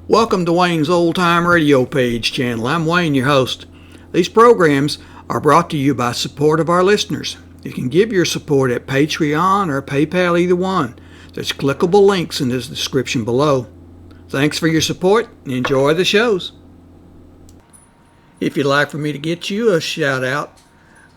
Welcome to Wayne's Old Time Radio Page channel. I'm Wayne, your host. These programs are brought to you by support of our listeners. You can give your support at Patreon or PayPal, either one. There's clickable links in the description below. Thanks for your support and enjoy the shows. If you'd like for me to get you a shout out,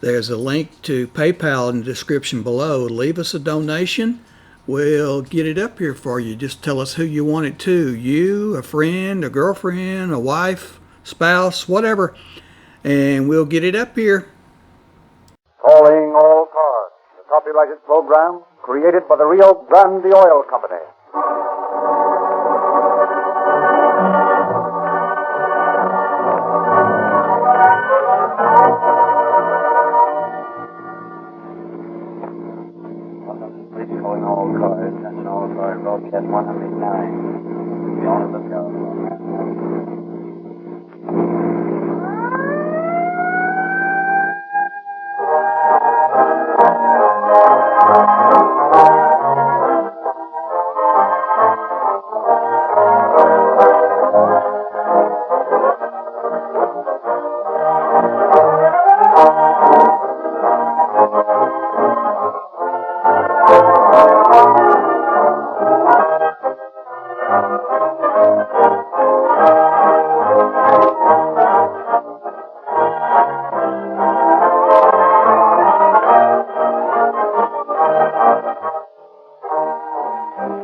there's a link to PayPal in the description below. Leave us a donation. We'll get it up here for you. Just tell us who you want it to. You, a friend, a girlfriend, a wife, spouse, whatever. And we'll get it up here. Calling all cars. The copyrighted program created by the Rio Grande Oil Company. Calling all cars. That's all cars. Broadcast 109. Be on the lookout.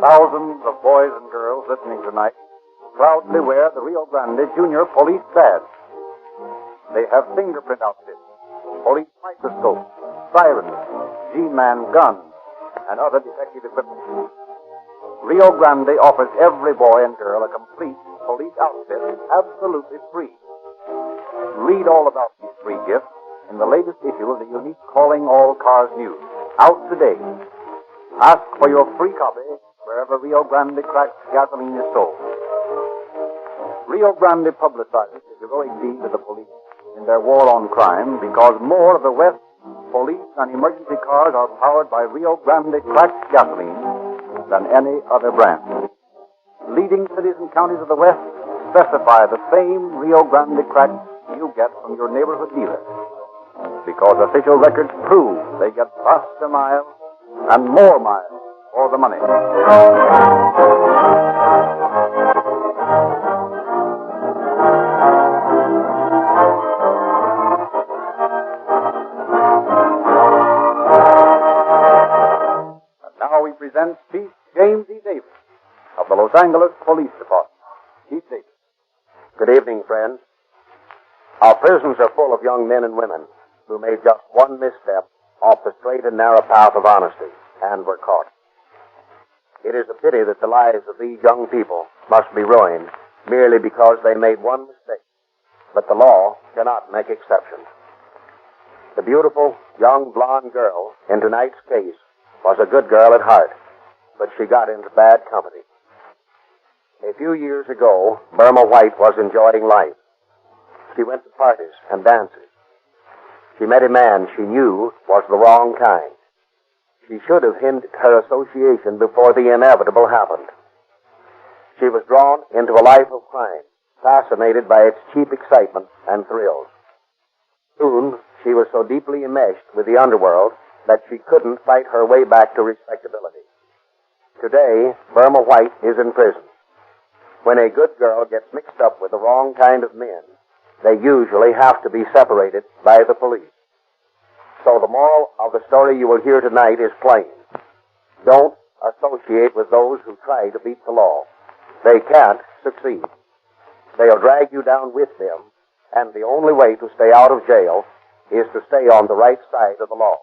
Thousands of boys and girls listening tonight proudly wear the Rio Grande Junior Police Badge. They have fingerprint outfits, police microscopes, sirens, G-Man guns, and other detective equipment. Rio Grande offers every boy and girl a complete police outfit absolutely free. Read all about these free gifts in the latest issue of the unique Calling All Cars News, out today. Ask for your free copy wherever Rio Grande cracked gasoline is sold. Rio Grande publicizes the heroic deeds of the police in their war on crime because more of the West's police and emergency cars are powered by Rio Grande cracked gasoline than any other brand. Leading cities and counties of the West specify the same Rio Grande cracked you get from your neighborhood dealer because official records prove they get faster miles and more miles for the money. And now we present Chief James E. Davis of the Los Angeles Police Department. Chief Davis. Good evening, friends. Our prisons are full of young men and women who made just one misstep off the straight and narrow path of honesty and were caught. It is a pity that the lives of these young people must be ruined merely because they made one mistake. But the law cannot make exceptions. The beautiful, young, blonde girl in tonight's case was a good girl at heart, but she got into bad company. A few years ago, Myrna White was enjoying life. She went to parties and dances. She met a man she knew was the wrong kind. She should have hindered her association before the inevitable happened. She was drawn into a life of crime, fascinated by its cheap excitement and thrills. Soon, she was so deeply enmeshed with the underworld that she couldn't fight her way back to respectability. Today, Myrna White is in prison. When a good girl gets mixed up with the wrong kind of men, they usually have to be separated by the police. So the moral of the story you will hear tonight is plain. Don't associate with those who try to beat the law. They can't succeed. They'll drag you down with them, and the only way to stay out of jail is to stay on the right side of the law.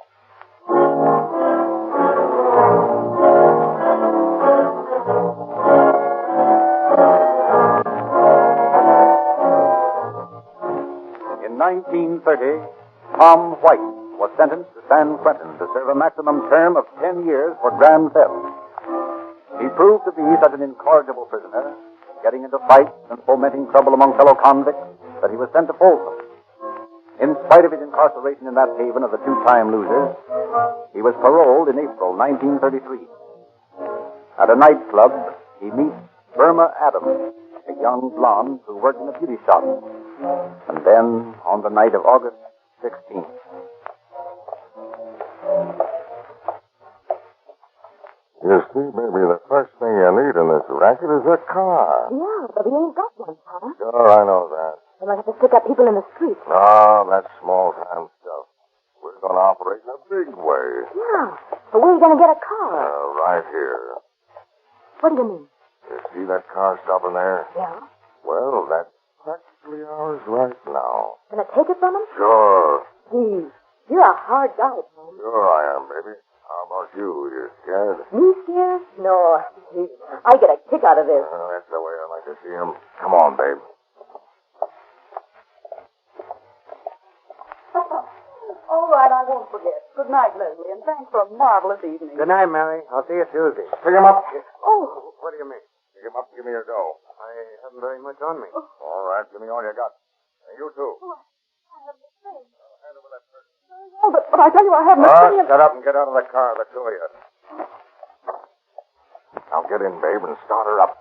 In 1930, Tom White was sentenced to San Quentin to serve a maximum term of 10 years for grand theft. He proved to be such an incorrigible prisoner, getting into fights and fomenting trouble among fellow convicts, that he was sent to Folsom. In spite of his incarceration in that haven of the two-time losers, he was paroled in April 1933. At a nightclub, he meets Burma Adams, a a young blonde who worked in a beauty shop. And then, on the night of August 16th, you see, baby, the first thing you need in this racket is a car. Yeah, but we ain't got one, Papa. Sure, I know that. We might have to stick up people in the street. No, that's small-time stuff. We're going to operate in a big way. Yeah, but where are you going to get a car? Right here. What do you mean? You see that car stopping there? Yeah? Well, that's practically ours right now. Gonna take it from him? Sure. Gee, you're a hard guy, Tom. Sure I am, baby. How about you? You scared? Me scared? No. Gee, I get a kick out of this. That's the way I like to see him. Come on, babe. All right, I won't forget. Good night, Leslie, and thanks for a marvelous evening. Good night, Mary. I'll see you Tuesday. Pick him up. Oh, What do you mean? Pick him up and give me your dough. I haven't very much on me. All right, give me all you got. And you too. oh but I tell you, I haven't a penny of... Shut up and get out of the car, the two of you. Now get in, babe, and start her up.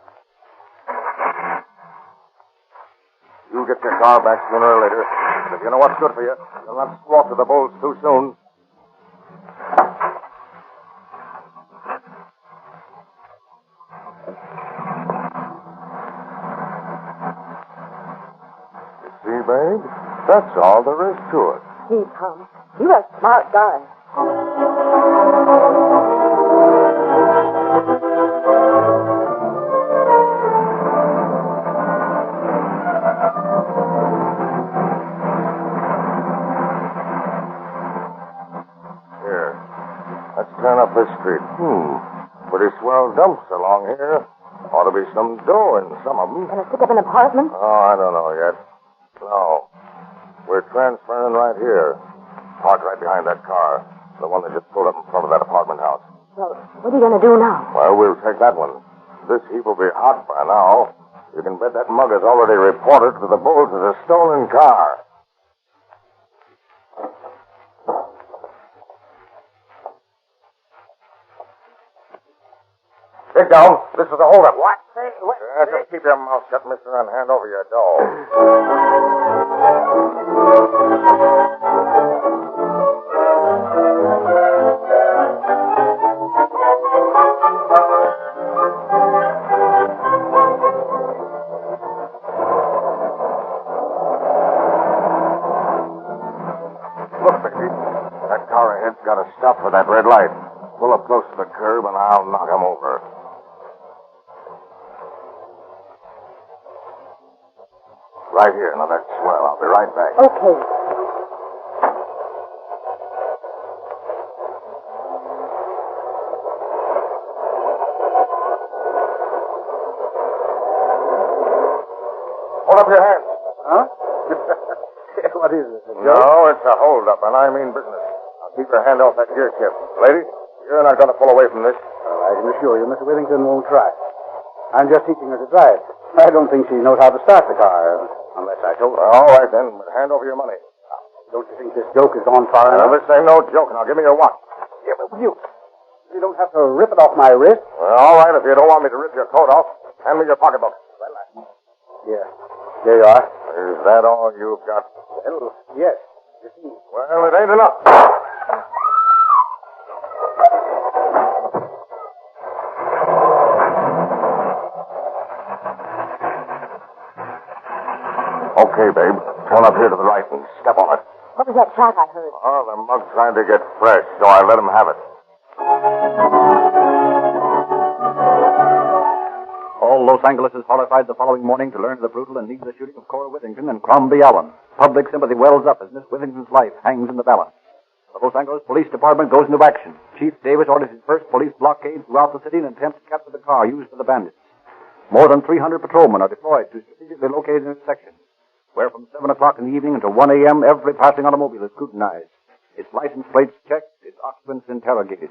You'll get your car back sooner or later. But if you know what's good for you, you'll not squawk to the bulls too soon. You see, babe? That's all there is to it. Gee, Tom, you're a smart guy. Here. Let's turn up this street. Pretty swell dumps along here. Ought to be some dough in some of them. Gonna stick up an apartment? Oh, I don't know yet. No. We're transferring right here. Parked right behind that car. The one that just pulled up in front of that apartment house. Well, what are you gonna do now? Well, we'll take that one. This heap will be hot by now. You can bet that mug has already reported to the bulls as a stolen car. Dig down. This is a holdup. What? Say, what? Just keep your mouth shut, mister, and hand over your dough. Look, baby. That car ahead's got to stop for that red light. Pull up close to the curb, and I'll knock him over. Right here. Now, that's swell. I'll be right back. Okay. Hold up your hands. Huh? What is this, a joke? No, it's a holdup, and I mean business. Now, keep your hand off that gear shift. Lady, you're not going to pull away from this. Well, I can assure you, Mr. Whittington won't try. I'm just teaching her to drive. I don't think she knows how to start the car, unless I told her. All right, then. But hand over your money. Don't you think this joke has gone far Now, enough? this ain't no joke. Now, give me your watch. Yeah, but you don't have to rip it off my wrist. Well, all right, if you don't want me to rip your coat off, hand me your pocketbook. Yeah. There you are. Is that all you've got? Well, yes. You see. Well, it ain't enough. Okay, babe. Turn up here to the right and step on it. What was that shot I heard? Oh, the mug's trying to get fresh, so I let him have it. All Los Angeles is horrified the following morning to learn of the brutal and needless shooting of Cora Withington and Crombie Allen. Public sympathy wells up as Miss Withington's life hangs in the balance. The Los Angeles Police Department goes into action. Chief Davis orders his first police blockade throughout the city and attempts to capture the car used for the bandits. More than 300 patrolmen are deployed to strategically located intersections, where from 7 o'clock in the evening until 1 a.m. every passing automobile is scrutinized, its license plates checked, its occupants interrogated.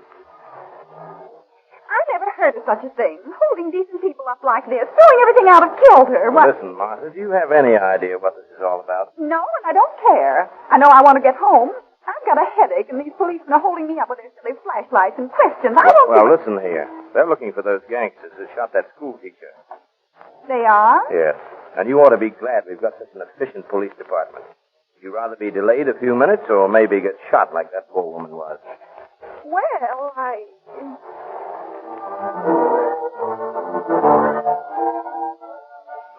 I never heard of such a thing. Holding decent people up like this, throwing everything out of kilter. What? Listen, Martha, do you have any idea what this is all about? No, and I don't care. I know I want to get home. I've got a headache, and these policemen are holding me up with their silly flashlights and questions. I don't Well, think... listen here. They're looking for those gangsters who shot that school teacher. They are? Yes. And you ought to be glad we've got such an efficient police department. Would you rather be delayed a few minutes or maybe get shot like that poor woman was? Well, I...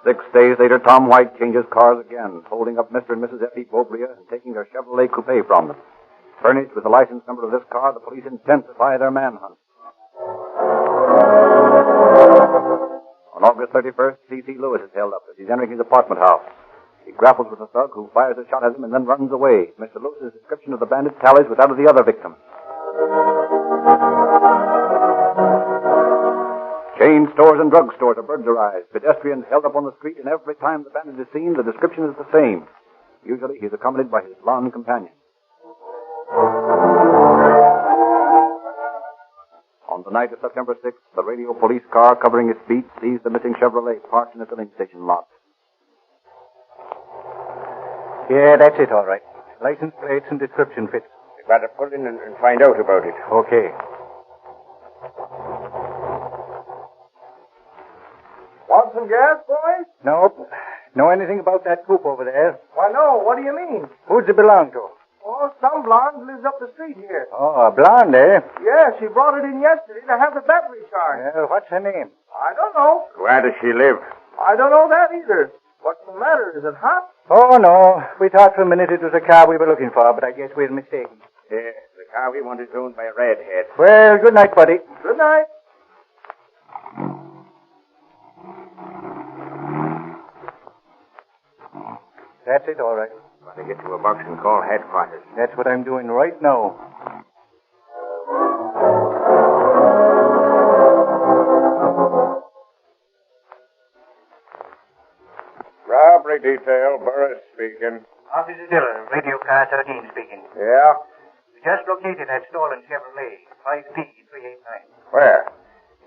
6 days later, Tom White changes cars again, holding up Mr. and Mrs. F.E. Bobria and taking their Chevrolet coupe from them. Furnished with the license number of this car, the police intensify their manhunt. On August 31st, C.C. Lewis is held up as he's entering his apartment house. He grapples with a thug who fires a shot at him and then runs away. Mr. Lewis's description of the bandit tallies with that of the other victim. Chain stores and drug stores are burglarized. Pedestrians held up on the street, and every time the bandit is seen, the description is the same. Usually, he's accompanied by his blonde companion. On the night of September 6th, the radio police car covering its beat sees the missing Chevrolet parked in the filling station lot. Yeah, that's it, all right. License plates and description fits. We'd better pull in and find out about it. Okay. Want some gas, boys? Nope. Know anything about that coupe over there? Why, no. What do you mean? Who's it belong to? Oh, some blonde lives up the street here. Oh, a blonde, eh? Yeah, she brought it in yesterday to have the battery charged. What's her name? I don't know. Where does she live? I don't know that either. What's the matter? Is it hot? Oh, no. We thought for a minute it was a car we were looking for, but I guess we're mistaken. Yeah, the car we wanted is owned by a redhead. Well, good night, buddy. Good night. That's it, all right. Gotta get to a box and call headquarters. That's what I'm doing right now. Robbery detail, Burris speaking. Officer Diller, radio car 13 speaking. Yeah? We just located that stolen Chevrolet, 5P389. Where?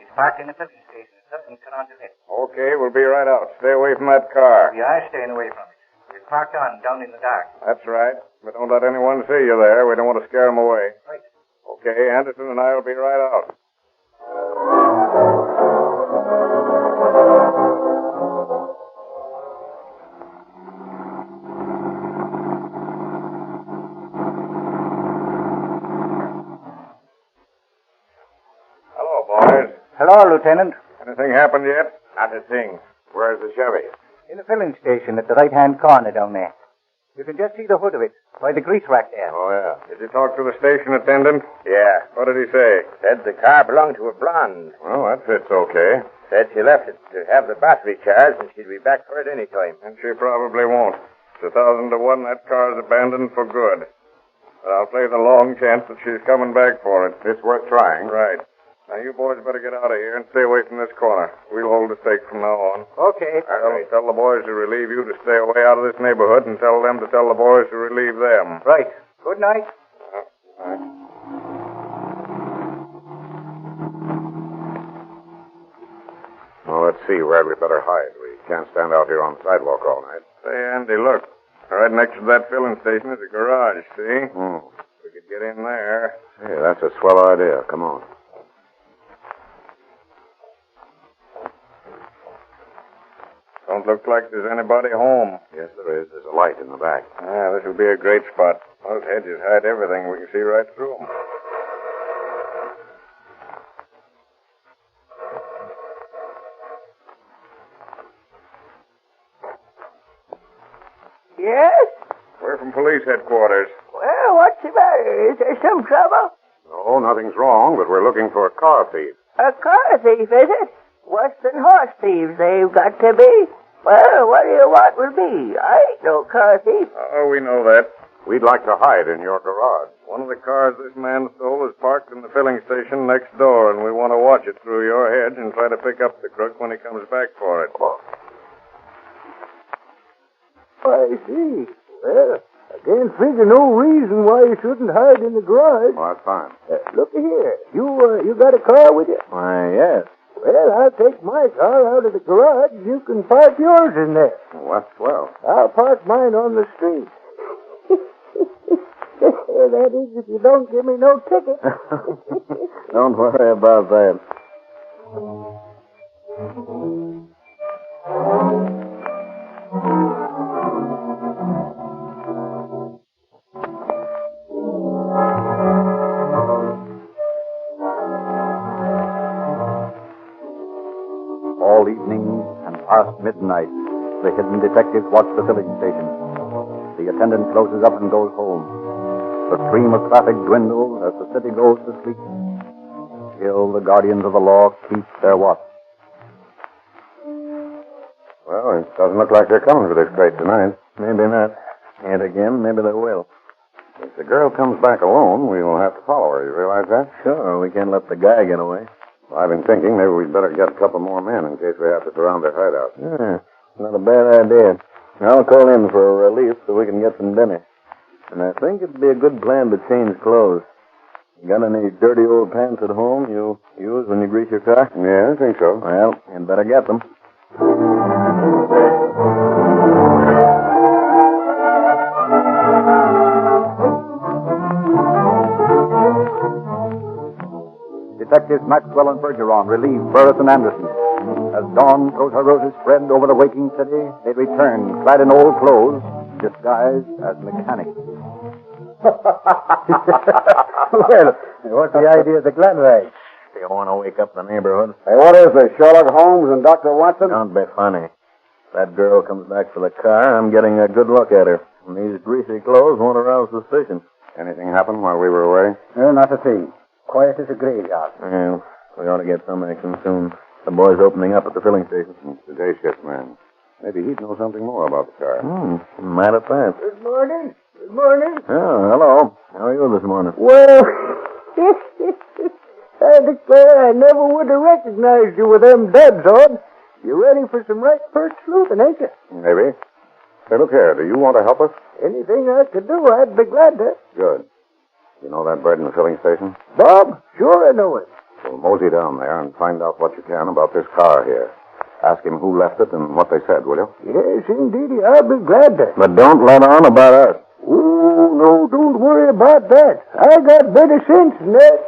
It's parked in the filling station at Sutton, Canondalet. Okay, we'll be right out. Stay away from that car. We are staying away from it. It's parked on down in the dark. That's right. But don't let anyone see you there. We don't want to scare them away. Right. Okay, Anderson and I will be right out. Hello, boys. Hello, Lieutenant. Anything happened yet? Not a thing. Where's the Chevy? In the filling station at the right-hand corner down there. You can just see the hood of it by the grease rack there. Oh, yeah. Did you talk to the station attendant? Yeah. What did he say? Said the car belonged to a blonde. Well, that fits okay. Said she left it to have the battery charged and she'd be back for it any time. And she probably won't. It's 1,000 to 1 that car's abandoned for good. But I'll play the long chance that she's coming back for it. It's worth trying. Right. Now, you boys better get out of here and stay away from this corner. We'll hold the stake from now on. Okay. Tell the boys to relieve you to stay away out of this neighborhood and tell them to tell the boys to relieve them. Right. Good night. Well, let's see where we better hide. We can't stand out here on the sidewalk all night. Say, Andy, look. Right next to that filling station is a garage, see? We could get in there. Yeah, that's a swell idea. Come on. Don't look like there's anybody home. Yes, there is. There's a light in the back. Ah, this will be a great spot. Those hedges hide everything. We can see right through them. Yes? We're from police headquarters. Well, what's the matter? Is there some trouble? No, nothing's wrong, but we're looking for a car thief. A car thief, is it? Worse than horse thieves, they've got to be. Well, what do you want with me? I ain't no car thief. Oh, we know that. We'd like to hide in your garage. One of the cars this man stole is parked in the filling station next door, and we want to watch it through your hedge and try to pick up the crook when he comes back for it. I see. Well, I can't figure no reason why you shouldn't hide in the garage. Well, that's fine. Looky here. You got a car with you? Why, yes. Well, I'll take my car out of the garage. You can park yours in there. Well, that's swell. I'll park mine on the street. That is, if you don't give me no ticket. Don't worry about that. Past midnight, the hidden detectives watch the filling station. The attendant closes up and goes home. The stream of traffic dwindles as the city goes to sleep. Still, the guardians of the law keep their watch. Well, it doesn't look like they're coming for this crate tonight. Maybe not. And again, maybe they will. If the girl comes back alone, we will have to follow her. You realize that? Sure. We can't let the guy get away. Well, I've been thinking maybe we'd better get a couple more men in case we have to surround their hideout. Yeah, not a bad idea. I'll call in for a relief so we can get some dinner. And I think it'd be a good plan to change clothes. You got any dirty old pants at home you use when you grease your car? Yeah, I think so. Well, you'd better get them. Detectives Maxwell and Bergeron relieve Burris and Anderson. As dawn throws her roses spread over the waking city, they return, clad in old clothes, disguised as mechanics. Well, what's the idea of the glad rags? Do you want to wake up the neighborhood? Hey, what is this, Sherlock Holmes and Dr. Watson? Don't be funny. That girl comes back for the car, I'm getting a good look at her. And these greasy clothes won't arouse suspicion. Anything happen while we were away? Not a thing. Quiet as a graveyard. Well, we ought to get some action soon. The boy's opening up at the filling station. It's the day shift man. Maybe he'd know something more about the car. Might have passed. Good morning. Good morning. Oh, hello. How are you this morning? Well, I declare I never would have recognized you with them duds on. You ready for some right first sleuthing, ain't you? Maybe. Say, look here. Do you want to help us? Anything I could do, I'd be glad to. Good. You know that bird in the filling station? Bob? Sure I know it. Well, mosey down there and find out what you can about this car here. Ask him who left it and what they said, will you? Yes, indeedy. I'll be glad to. But don't let on about us. Oh, no, don't worry about that. I got better sense than that.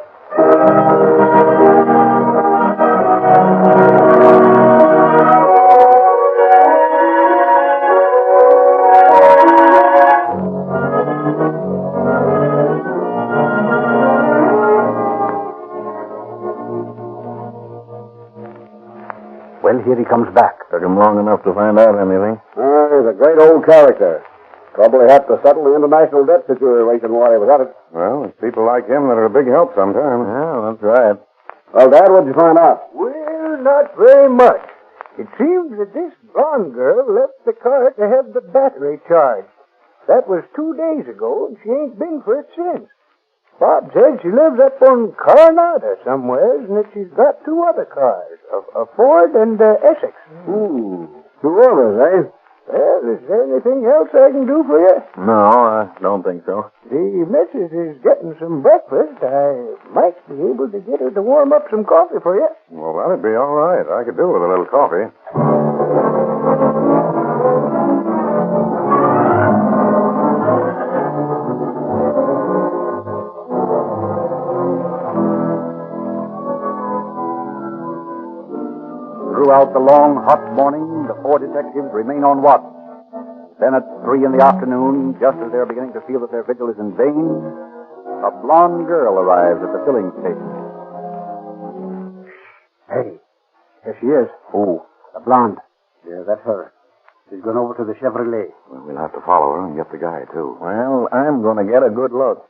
Well, here he comes back. Took him long enough to find out anything. He's a great old character. Trouble he had to settle the international debt situation while he was at it. Well, it's people like him that are a big help sometimes. Yeah, that's right. Well, Dad, what'd you find out? Well, not very much. It seems that this blonde girl left the car to have the battery charged. That was 2 days ago, and she ain't been for it since. Bob said she lives up on Coronado somewheres, and that she's got 2 other cars, a Ford and Essex. 2 others, eh? Well, is there anything else I can do for you? No, I don't think so. The missus is getting some breakfast. I might be able to get her to warm up some coffee for you. Well, that'd be all right. I could do with a little coffee. Throughout the long, hot morning, the 4 detectives remain on watch. Then at 3 in the afternoon, just as they're beginning to feel that their vigil is in vain, a blonde girl arrives at the filling station. Hey, here she is. Who? The blonde. Yeah, that's her. She's gone over to the Chevrolet. Well, we'll have to follow her and get the guy, too. Well, I'm going to get a good look.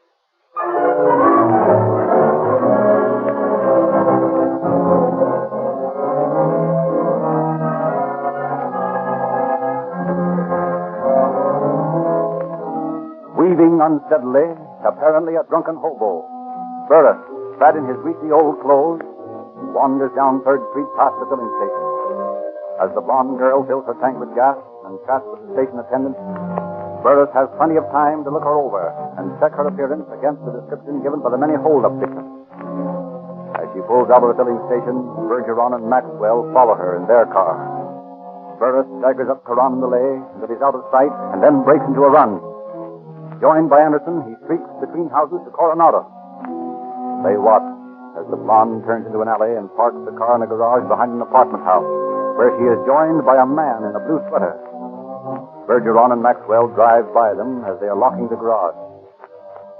Weaving unsteadily, apparently a drunken hobo, Burris, clad in his greasy old clothes, wanders down 3rd Street past the filling station. As the blonde girl fills her tank with gas and chats with the station attendant, Burris has plenty of time to look her over and check her appearance against the description given by the many hold-up victims. As she pulls out of the filling station, Bergeron and Maxwell follow her in their car. Burris staggers up Carondelet until he's out of sight and then breaks into a run. Joined by Anderson, he streaks between houses to Coronado. They watch as the blonde turns into an alley and parks the car in a garage behind an apartment house, where she is joined by a man in a blue sweater. Bergeron and Maxwell drive by them as they are locking the garage.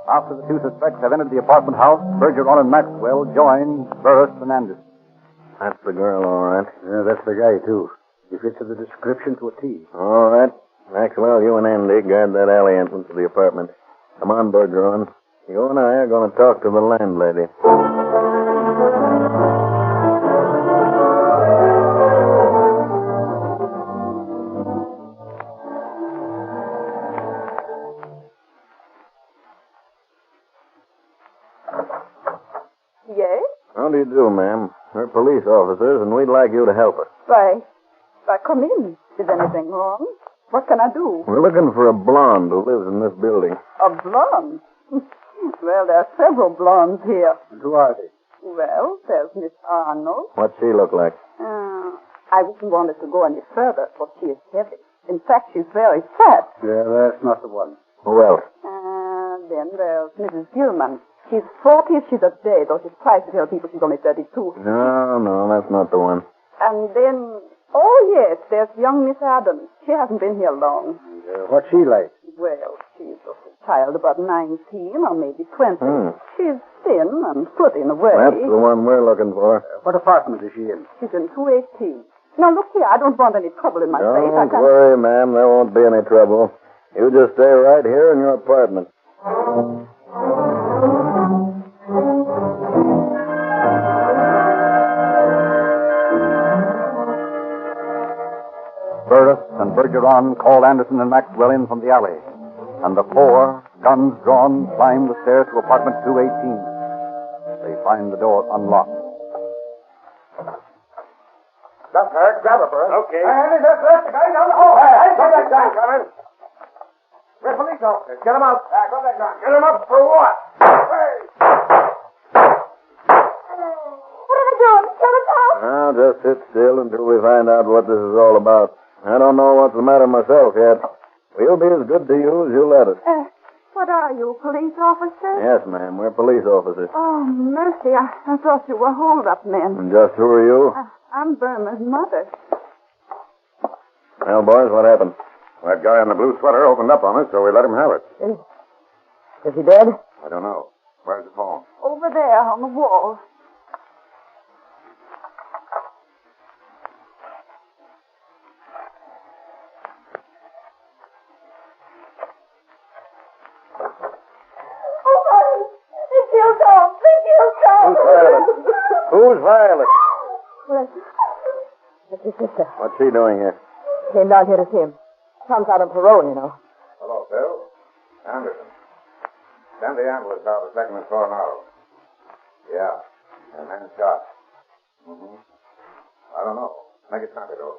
After the 2 suspects have entered the apartment house, Bergeron and Maxwell join Burris and Anderson. That's the girl, all right. Yeah, that's the guy, too. He fits the description to a T. All right. Maxwell, you and Andy guard that alley entrance to the apartment. Come on, Bergeron. You and I are going to talk to the landlady. Yes? How do you do, ma'am? We're police officers, and we'd like you to help us. Why, come in. Is anything wrong? What can I do? We're looking for a blonde who lives in this building. A blonde? Well, there are several blondes here. And who are they? Well, there's Miss Arnold. What's she look like? I wouldn't want her to go any further, for she is heavy. In fact, she's very fat. Yeah, that's not the one. Who else? Then there's Mrs. Gilman. She's 40 if she's a day, though she's tries to tell people she's only 32. No, that's not the one. And then, yes, there's young Miss Adams. She hasn't been here long. What's she like? Well, she's a child about 19 or maybe 20. She's thin and foot in a way. That's the one we're looking for. What apartment is she in? She's in 218. Now, look here, I don't want any trouble in my face. Don't worry, ma'am. There won't be any trouble. You just stay right here in your apartment. Burris and Bergeron called Anderson and Maxwell in from the alley, and the four, guns drawn, climbed the stairs to apartment 218. They find the door unlocked. Stop her. Grab her, Burris. Okay. And that's the guy down the hall. Hey, come that guy coming. We're police officers. Get him out. Come that guy. Get him up for what? Hey! What are they doing? Kill us out? Now, just sit still until we find out what this is all about. I don't know what's the matter myself yet. We'll be as good to you as you let us. What are you, police officers? Yes, ma'am. We're police officers. Oh, mercy. I thought you were hold-up men. And just who are you? I'm Burma's mother. Well, boys, what happened? That guy in the blue sweater opened up on us, so we let him have it. Is he dead? I don't know. Where's the phone? Over there on the wall. Who's Violet? Well, that's his sister. What's she doing here? Came down here to see him. Tom's out on parole, you know. Hello, Phil. Anderson. Send the ambulance out to Second and Coronado. Yeah. And man shot. I don't know. Make it snappy, though.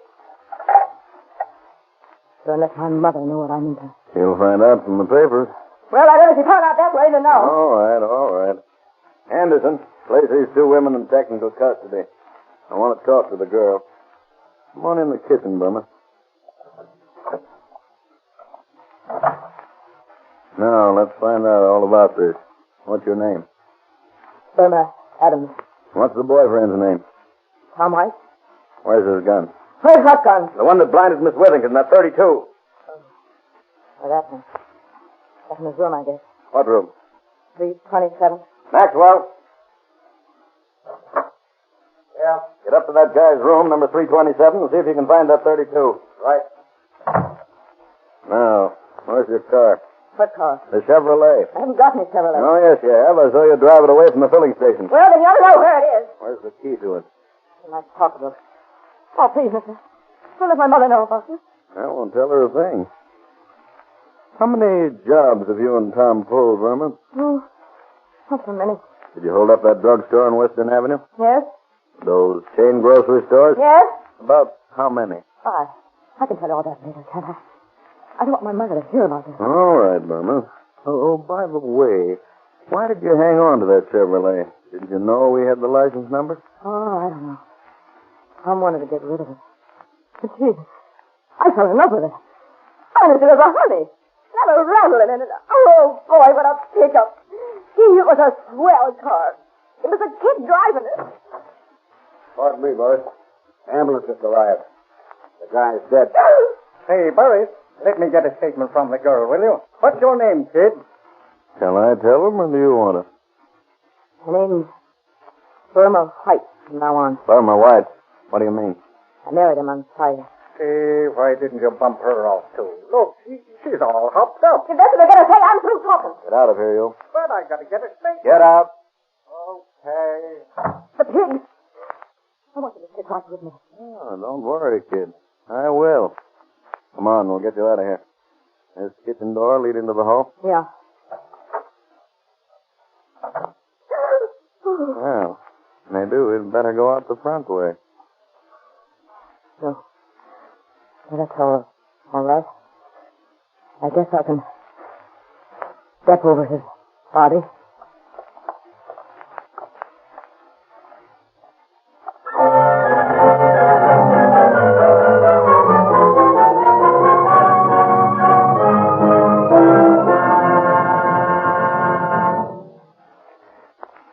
Don't let my mother know what I need to. You'll find out from the papers. Well, I don't if you found out that way to know. All right. Anderson, place these two women in technical custody. I want to talk to the girl. Come on in the kitchen, Burma. Now, let's find out all about this. What's your name? Burma Adams. What's the boyfriend's name? Tom White. Where's his gun? Where's what gun? The one that blinded Miss Withington, that 32. Oh, that one. That's in his room, I guess. What room? 327. Maxwell. Yeah. Get up to that guy's room, number 327, and see if you can find that 32. Right. Now, where's your car? What car? The Chevrolet. I haven't got any Chevrolet. Oh, yes, you have. I saw you drive it away from the filling station. Well, then you ought to know where it is. Where's the key to it? Nice talk about it. Oh, please, mister. Don't let my mother know about this. I won't tell her a thing. How many jobs have you and Tom pulled, Vermin? Oh, not so many. Did you hold up that drugstore on Western Avenue? Yes? Those chain grocery stores? Yes? About how many? I can tell you all that later, can't I? I don't want my mother to hear about this. All right, Vermin. Oh, by the way, why did you hang on to that Chevrolet? Didn't you know we had the license number? Oh, I don't know. Tom wanted to get rid of it. But gee, I fell in love with it. Honest, it was a honey. Had a rattling in it. Oh, boy, what a pickup. Gee, it was a swell car. It was a kid driving it. Pardon me, boys. Ambulance just arrived. The guy's dead. Hey, Burris, let me get a statement from the girl, will you? What's your name, kid? Shall I tell him, or do you want to? Her name's Myrna White from now on. Burma White. What do you mean? I married him on Friday. Hey, why didn't you bump her off, too? Look, she's all hopped up. If that's what they're going to say, I'm through talking. Get out of here, you. But I got to get her straight. Get out. Okay. The pig. I want you to sit right with me. Oh, don't worry, kid. I will. Come on, we'll get you out of here. This kitchen door lead into the hall? Yeah. Well, maybe we'd better go out the front way. No. Well, that's all right. I guess I can step over his body.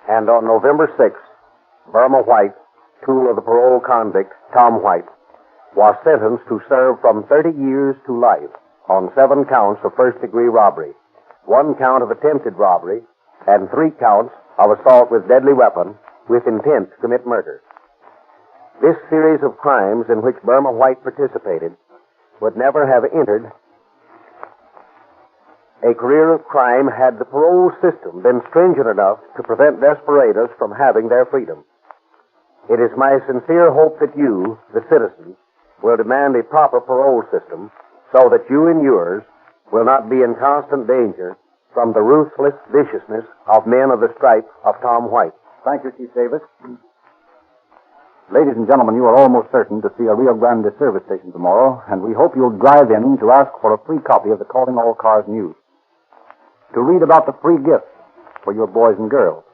And on November 6th, Myrna White, tool of the parole convict Tom White, was sentenced to serve from 30 years to life on 7 counts of first-degree robbery, 1 count of attempted robbery, and 3 counts of assault with deadly weapon with intent to commit murder. This series of crimes in which Myrna White participated would never have entered a career of crime had the parole system been stringent enough to prevent desperados from having their freedom. It is my sincere hope that you, the citizens, will demand a proper parole system so that you and yours will not be in constant danger from the ruthless viciousness of men of the stripe of Tom White. Thank you, Chief Davis. Ladies and gentlemen, you are almost certain to see a Rio Grande service station tomorrow, and we hope you'll drive in to ask for a free copy of the Calling All Cars News, to read about the free gifts for your boys and girls,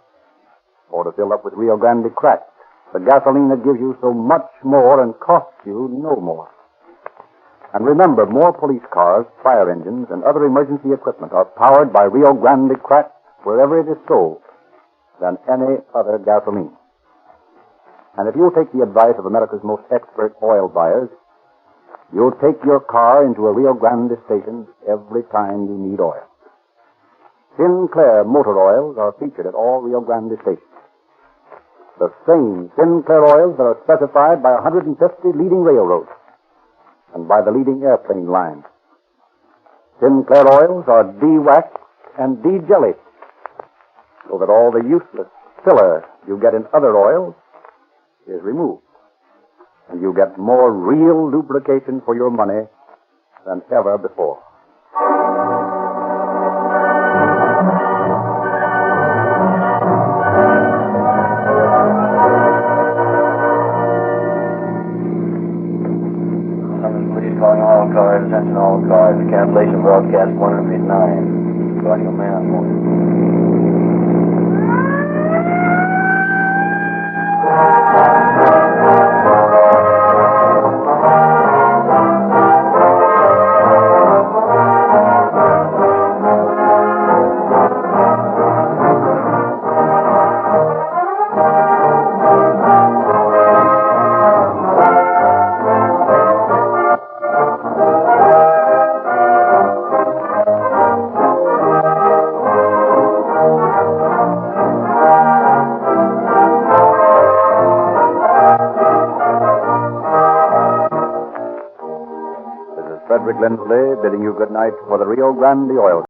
or to fill up with Rio Grande crack, the gasoline that gives you so much more and costs you no more. And remember, more police cars, fire engines, and other emergency equipment are powered by Rio Grande crack wherever it is sold than any other gasoline. And if you'll take the advice of America's most expert oil buyers, you'll take your car into a Rio Grande station every time you need oil. Sinclair motor oils are featured at all Rio Grande stations. The same Sinclair oils that are specified by 150 leading railroads and by the leading airplane lines. Sinclair oils are de-waxed and de-jellied so that all the useless filler you get in other oils is removed, and you get more real lubrication for your money than ever before. Calling all cars, attention all cars. Cancellation broadcast 109. Calling a man. Frederick Lindsley bidding you good night for the Rio Grande Oil